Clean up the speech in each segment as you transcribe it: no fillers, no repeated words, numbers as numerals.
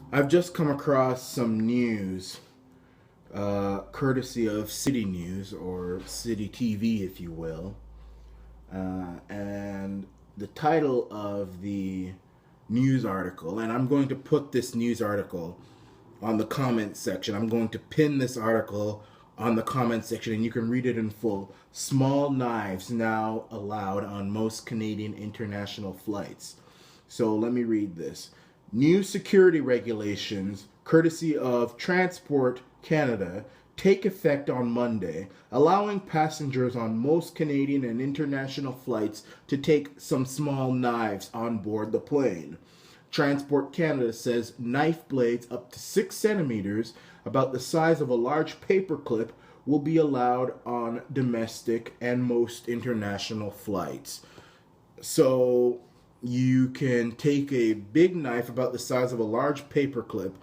I've just come across some news, courtesy of City News or City TV, if you will. And the title of the news article, and I'm going to put this news article on the comment section. I'm going to pin this article on the comment section and you can read it in full. Small knives now allowed on most Canadian international flights. So let me read this. New security regulations, courtesy of Transport Canada, take effect on Monday, allowing passengers on most Canadian and international flights to take some small knives on board the plane. Transport Canada says knife blades up to 6 centimeters, about the size of a large paperclip, will be allowed on domestic and most international flights. So you can take a big knife about the size of a large paperclip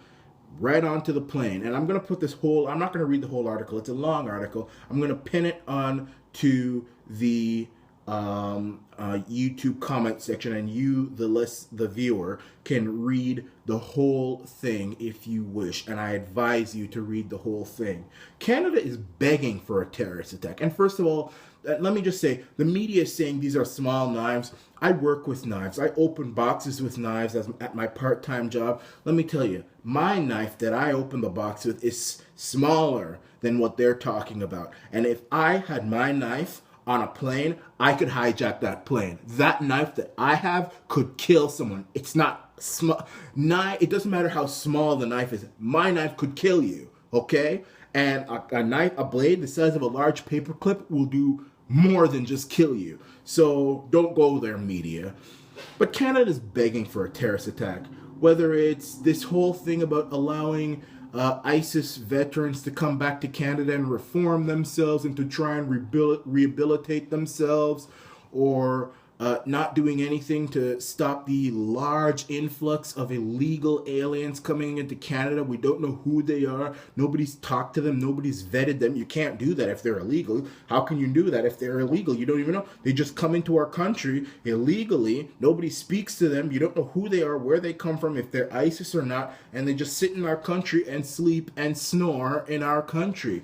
right onto the plane. And I'm going to put this whole, I'm not going to read the whole article. It's a long article. I'm going to pin it on to the YouTube comment section, and you, the viewer, can read the whole thing if you wish. And I advise you to read the whole thing. Canada is begging for a terrorist attack. And first of all, let me just say, the media is saying these are small knives. I work with knives. I open boxes with knives at my part-time job. Let me tell you, my knife that I open the box with is smaller than what they're talking about. And if I had my knife on a plane, I could hijack that plane. That knife that I have could kill someone. It's not small. It doesn't matter how small the knife is. My knife could kill you, okay? And a blade the size of a large paperclip will do more than just kill you. So don't go there, media. But Canada's begging for a terrorist attack. Whether it's this whole thing about allowing ISIS veterans to come back to Canada and reform themselves and to try and rehabilitate themselves, or not doing anything to stop the large influx of illegal aliens coming into Canada. We don't know who they are. Nobody's talked to them. Nobody's vetted them. You can't do that if they're illegal. How can you do that if they're illegal? You don't even know. They just come into our country illegally. Nobody speaks to them. You don't know who they are, where they come from, if they're ISIS or not, and they just sit in our country and sleep and snore in our country.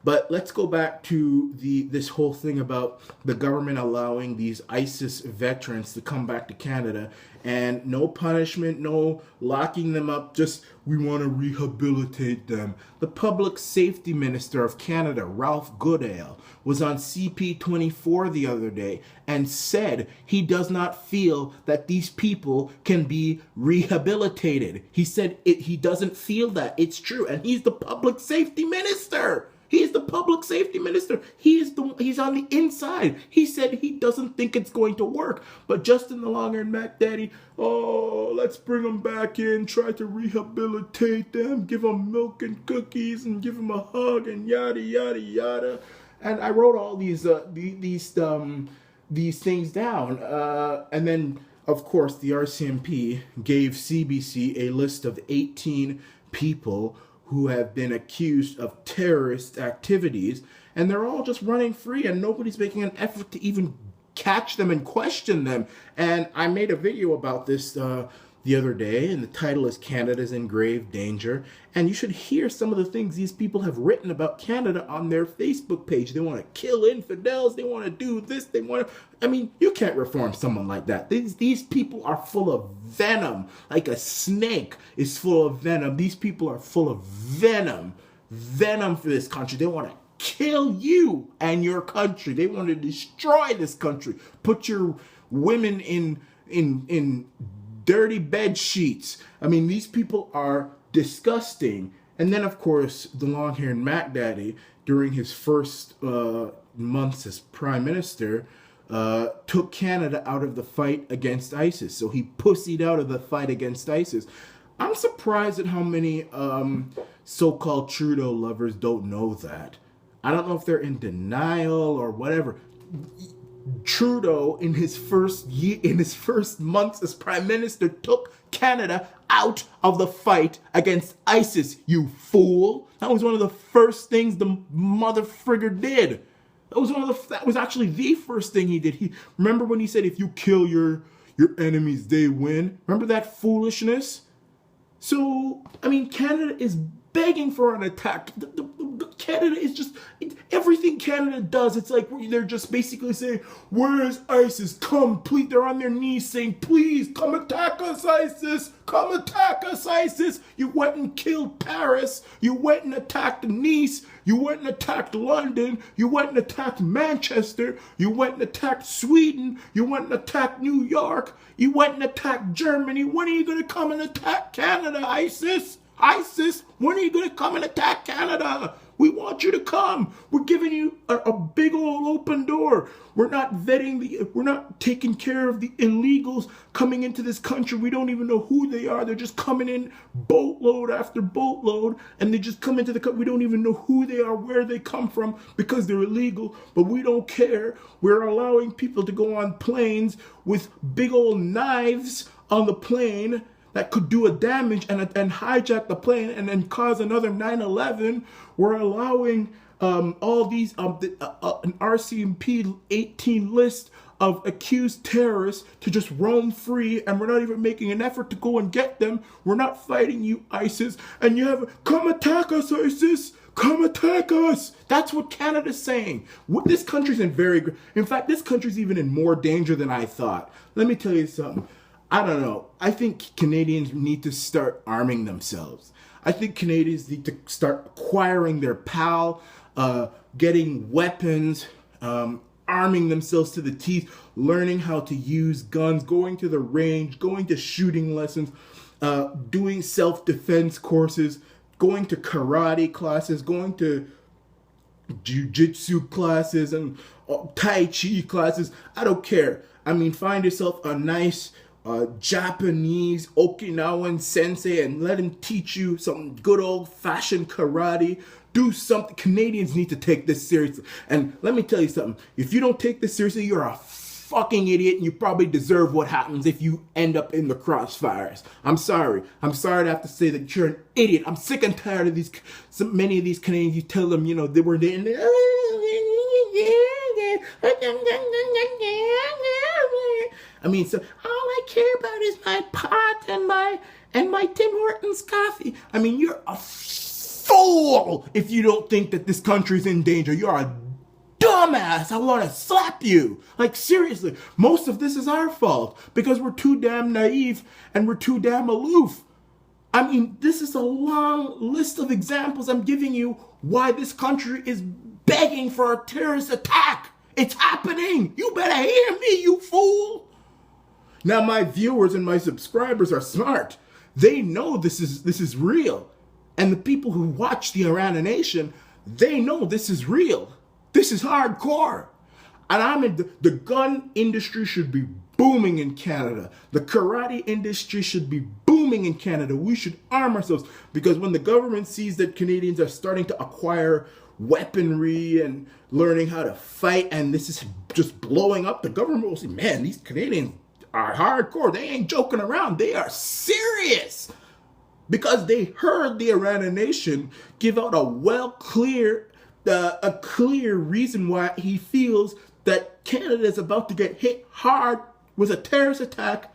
But let's go back to this whole thing about the government allowing these ISIS veterans to come back to Canada, and no punishment, no locking them up, just we want to rehabilitate them. The Public Safety Minister of Canada, Ralph Goodale, was on CP24 the other day and said he does not feel that these people can be rehabilitated. He said he doesn't feel that. It's true. And he's the Public Safety Minister. He's the public safety minister. He's on the inside. He said he doesn't think it's going to work. But Justin the Longhaired Mac Daddy, oh, let's bring them back in, try to rehabilitate them, give them milk and cookies, and give them a hug, and yada yada yada. And I wrote all these things down, and then of course the RCMP gave CBC a list of 18 people who have been accused of terrorist activities, and they're all just running free, and nobody's making an effort to even catch them and question them. And I made a video about this the other day, and the title is Canada's in Grave Danger. And you should hear some of the things these people have written about Canada on their Facebook page. They want to kill infidels, they want to do this, they want to... I mean, you can't reform someone like that. These people are full of venom, like a snake is full of venom. These people are full of venom for this country. They want to kill you and your country. They want to destroy this country, put your women in dirty bed sheets. I mean, these people are disgusting. And then, of course, the long-haired Mac Daddy, during his first months as Prime Minister, took Canada out of the fight against ISIS. So he pussied out of the fight against ISIS. I'm surprised at how many so-called Trudeau lovers don't know that. I don't know if they're in denial or whatever. Trudeau, in his first months as Prime Minister, took Canada out of the fight against ISIS, you fool. That was one of the first things the mother frigger did. That was actually the first thing he did. Remember when he said, if you kill your enemies, they win? Remember that foolishness? So, I mean, Canada is begging for an attack. Canada is just, everything Canada does, it's like they're just basically saying, where is ISIS? Come, please. They're on their knees saying, please, come attack us, ISIS. Come attack us, ISIS. You went and killed Paris. You went and attacked Nice. You went and attacked London. You went and attacked Manchester. You went and attacked Sweden. You went and attacked New York. You went and attacked Germany. When are you going to come and attack Canada, ISIS? ISIS, when are you going to come and attack Canada? We want you to come. We're giving you a big old open door. We're not we're not taking care of the illegals coming into this country. We don't even know who they are. They're just coming in boatload after boatload, and they just come into the country. We don't even know who they are, where they come from, because they're illegal, but we don't care. We're allowing people to go on planes with big old knives on the plane that could do a damage and hijack the plane and then cause another 9/11. We're allowing all these an RCMP 18 list of accused terrorists to just roam free, and we're not even making an effort to go and get them. We're not fighting you, ISIS, and you have come attack us, ISIS. Come attack us. That's what Canada's saying. This country's in fact, this country's even in more danger than I thought. Let me tell you something. I don't know. I think Canadians need to start arming themselves. I think Canadians need to start acquiring their PAL, getting weapons, arming themselves to the teeth, learning how to use guns, going to the range, going to shooting lessons, doing self-defense courses, going to karate classes, going to jiu-jitsu classes and tai chi classes. I don't care. I mean, find yourself a nice Japanese Okinawan sensei and let him teach you some good old-fashioned karate. Do something. Canadians need to take this seriously. And let me tell you something. If you don't take this seriously, you're a fucking idiot, and you probably deserve what happens if you end up in the crossfires. I'm sorry. I'm sorry to have to say that you're an idiot. I'm sick and tired of many of these Canadians. You tell them, they were in there. I mean, so all I care about is my pot and my Tim Hortons coffee. I mean, you're a fool if you don't think that this country's in danger. You're a dumbass. I want to slap you. Like, seriously, most of this is our fault because we're too damn naive and we're too damn aloof. I mean, this is a long list of examples I'm giving you why this country is begging for a terrorist attack. It's happening. You better hear me, you fool. Now, my viewers and my subscribers are smart. They know this is real. And the people who watch the Arana Nation, they know this is real. This is hardcore. And the gun industry should be booming in Canada. The karate industry should be booming in Canada. We should arm ourselves, because when the government sees that Canadians are starting to acquire weaponry and learning how to fight, and this is just blowing up, the government will say, man, these Canadians are hardcore. They ain't joking around. They are serious. Because they heard the Arana Nation give out a clear reason why he feels that Canada is about to get hit hard with a terrorist attack,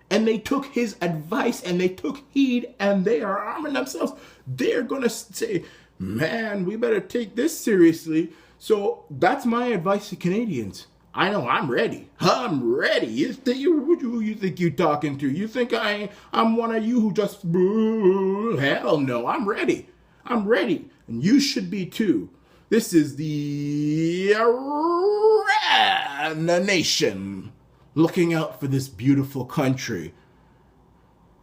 and they took his advice and they took heed and they are arming themselves. They're going to say, man, we better take this seriously. So that's my advice to Canadians. I know I'm ready. I'm ready. Who you think you're talking to? You think I'm one of you who just, hell no, I'm ready. I'm ready. And you should be too. This is the Arana Nation looking out for this beautiful country.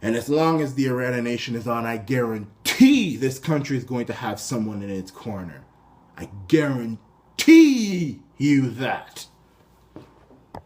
And as long as the Arana Nation is on, I guarantee this country is going to have someone in its corner. I guarantee you that.